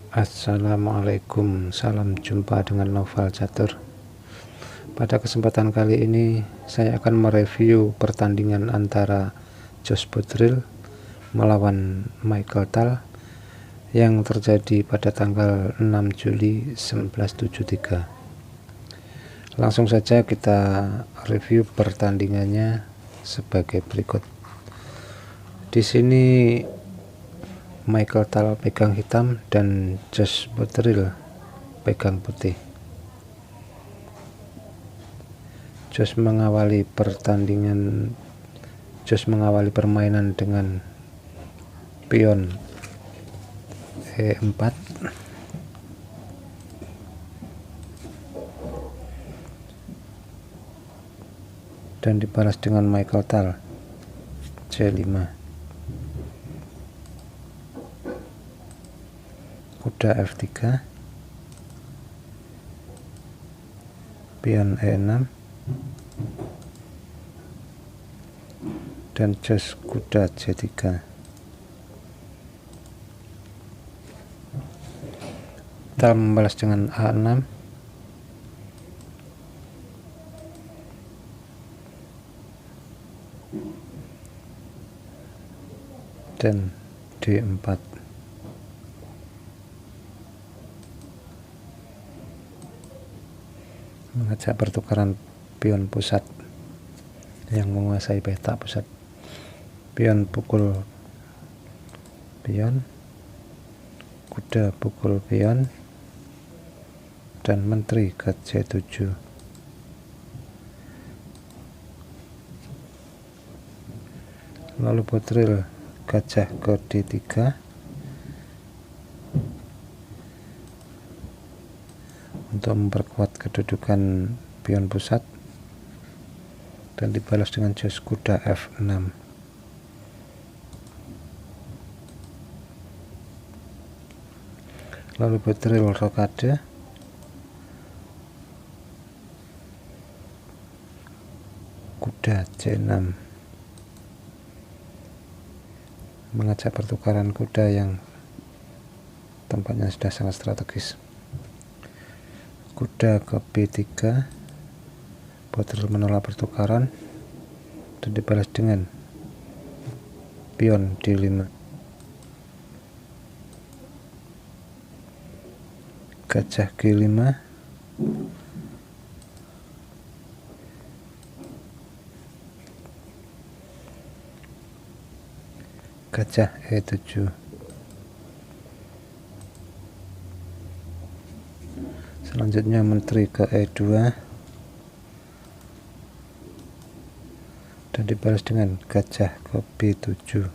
Assalamualaikum, salam jumpa dengan Noval Catur. Pada kesempatan kali ini saya akan mereview pertandingan antara Josh Buttrill melawan Michael Tal yang terjadi pada tanggal 6 Juli 1973. Langsung saja kita review pertandingannya sebagai berikut. Di sini Michael Tal pegang hitam dan Josh Buttrill pegang putih. Josh mengawali permainan dengan pion E4, dan dibalas dengan Michael Tal C5, kuda F3, pion E6, dan Josh kuda C3. Tal membalas dengan A6, dan D4. Mengajak pertukaran pion pusat yang menguasai peta pusat. Pion pukul pion, kuda pukul pion, dan menteri ke C7. Lalu Buttrill gajah ke D3 untuk memperkuat kedudukan pion pusat, dan dibalas dengan Josh kuda F6. Lalu Buttrill rokade, kuda C6, mengajak pertukaran kuda yang tempatnya sudah sangat strategis. Kuda ke B3, Buttrill menolak pertukaran dan dibalas dengan pion D5, gajah G5, gajah E7. Selanjutnya menteri ke E2 dan dibalas dengan gajah ke B7,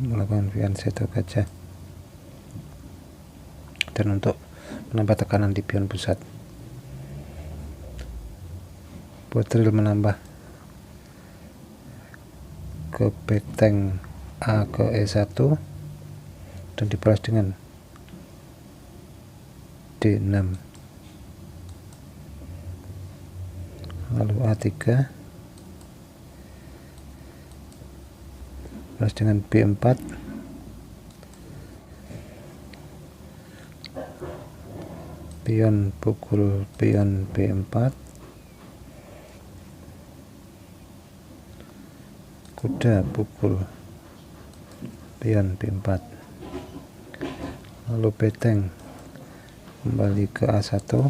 melakukan fianchetto gajah, dan untuk menambah tekanan di pion pusat, Buttrill menambah ke beteng A ke E1 dan dibalas dengan D6. Lalu A3, balas dengan B4, pion pukul pion B4, kuda pukul pion B4. Lalu beteng kembali ke A1.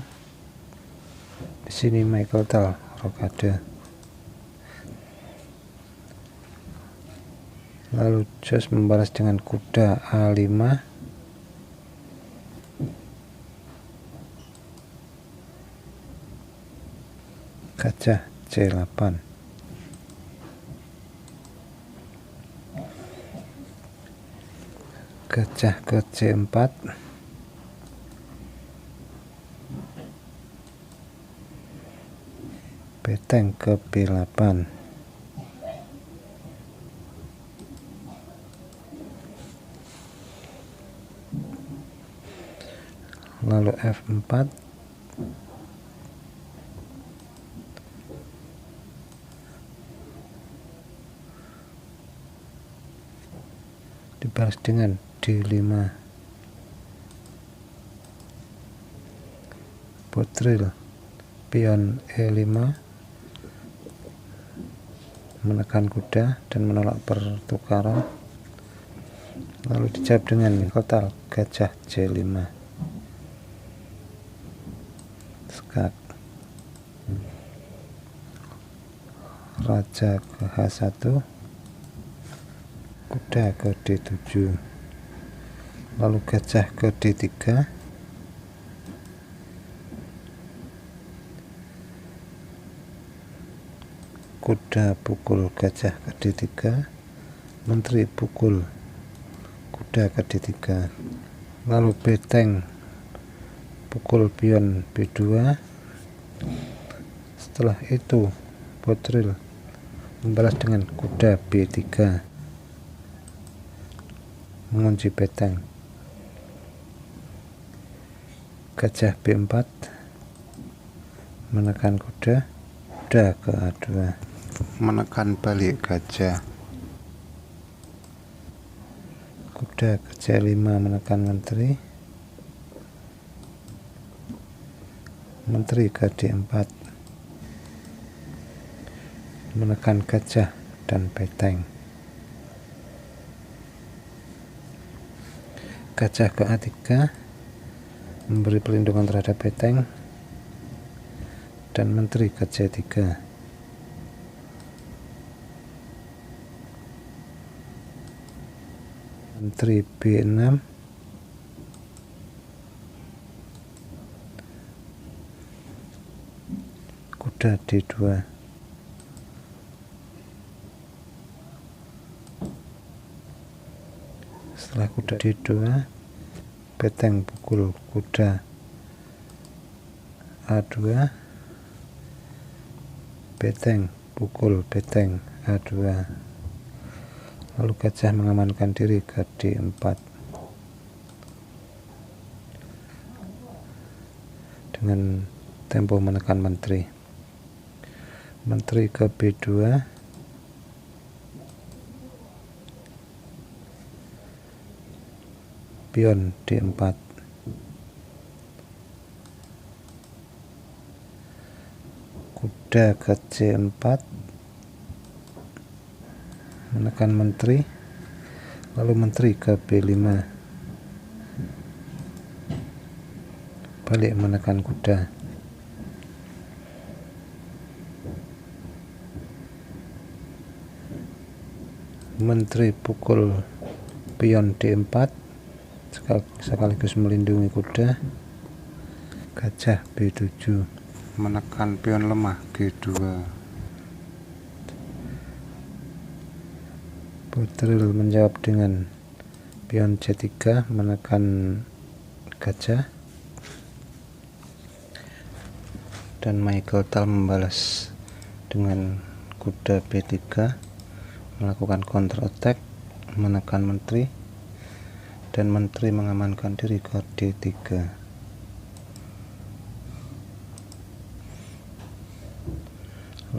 Di sini Michael Tal rokade. Lalu Josh membalas dengan kuda A5, gajah C8, gajah ke C4, beteng ke B8, lalu F4, dibalas dengan D5. Botril pion E5 menekan kuda dan menolak pertukaran, lalu dijawab dengan kotal gajah C5 skak, raja ke H1, kuda ke D7, lalu gajah ke D3, kuda pukul gajah ke D3, menteri pukul kuda ke D3, lalu beteng pukul pion B2. Setelah itu Botril membalas dengan kuda B3 mengunci beteng, gajah B4 menekan kuda ke A2, menekan balik gajah, kuda ke C5 menekan menteri, menteri ke D4 menekan gajah dan beteng, gajah ke A3 memberi perlindungan terhadap beteng, dan menteri ke C3, menteri B6 kuda D2, setelah kuda D2 beteng pukul kuda A2, beteng pukul beteng A2, lalu gajah mengamankan diri ke D4 dengan tempo menekan menteri, menteri ke B2, pion D4, kuda ke C4 menekan menteri, lalu menteri ke B5 balik menekan kuda, menteri pukul pion D4 sekaligus melindungi kuda, gajah B7 menekan pion lemah G2, Botril menjawab dengan pion C3 menekan gajah, dan Michael Tal membalas dengan kuda B3 melakukan counter attack menekan menteri, dan menteri mengamankan diri ke D3,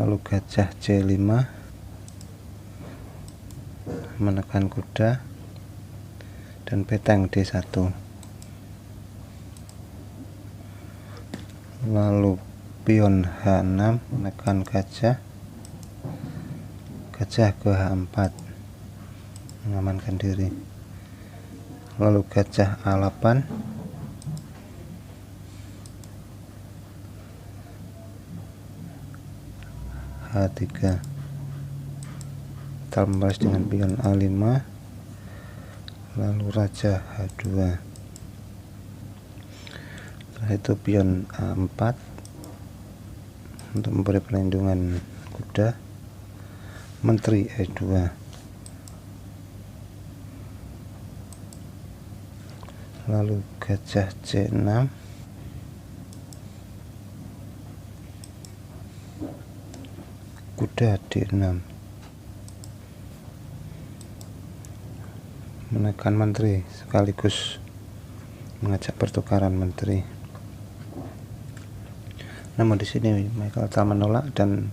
lalu gajah C5 menekan kuda dan beteng D1, lalu pion H6 menekan gajah, gajah ke H4 mengamankan diri, lalu gajah A8, H3, Tal membalas dengan pion A5, lalu raja H2, setelah itu pion A4 untuk memberi perlindungan kuda, menteri E2, lalu gajah C6, kuda D6 menekan menteri sekaligus mengajak pertukaran menteri. Namun di sini Michael Tal menolak dan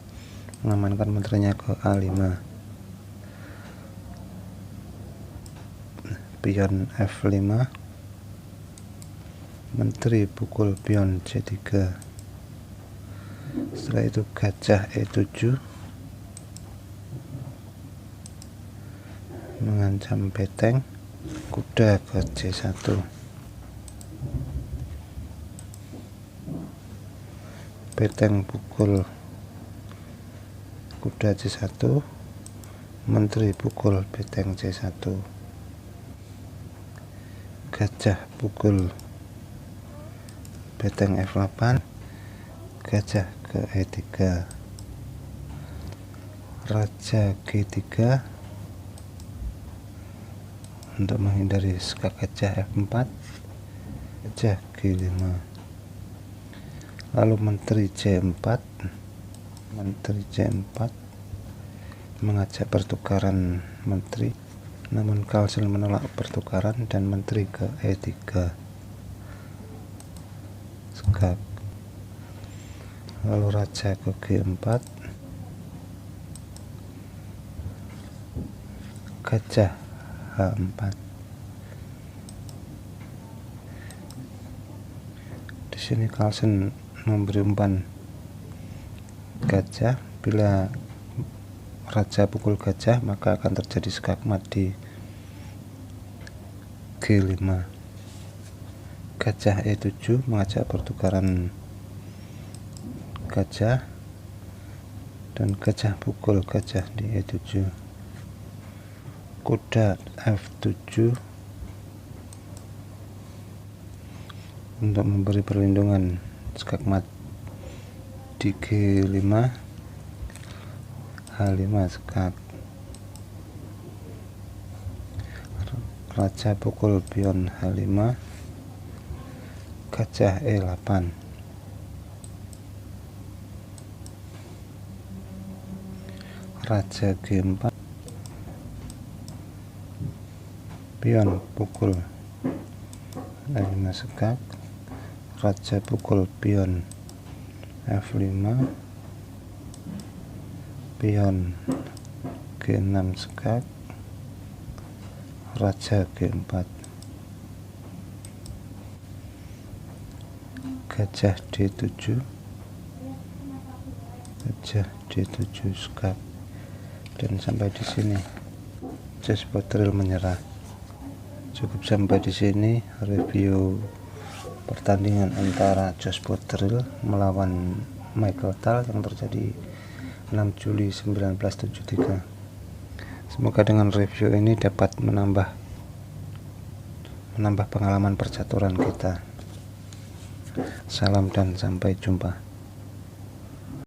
mengamankan menterinya ke A5, pion F5, menteri pukul pion C3. Setelah itu gajah E7 mengancam beteng, kuda ke C1. Beteng pukul kuda C1, menteri pukul beteng C1. Gajah pukul beteng F8, gajah ke E3. Raja G3 untuk menghindari skak gajah F4, gajah G5. Lalu menteri C4 mengajak pertukaran menteri, namun Carlsen menolak pertukaran dan menteri ke E3. Skak. Lalu raja ke G4, gajah H4. Di sini Carlsen memberi umpan gajah. Bila raja pukul gajah, maka akan terjadi skak mat di G5. Gajah E7 mengajak pertukaran gajah, dan gajah pukul gajah di E7. Kuda F7 untuk memberi perlindungan skak mat di G5. H5 skak. Raja pukul pion H5, gajah E8. Raja G4, pion pukul H5 skak. Raja pukul pion F5, pion G6 skak. Raja G4, gajah D7, gajah D7 skak. Dan sampai di sini chessboard drill menyerah. Cukup sampai di sini review pertandingan antara chessboard drill melawan Michael Tal yang terjadi 6 Juli 1973. Semoga dengan review ini dapat menambah pengalaman percaturan kita. Salam dan sampai jumpa.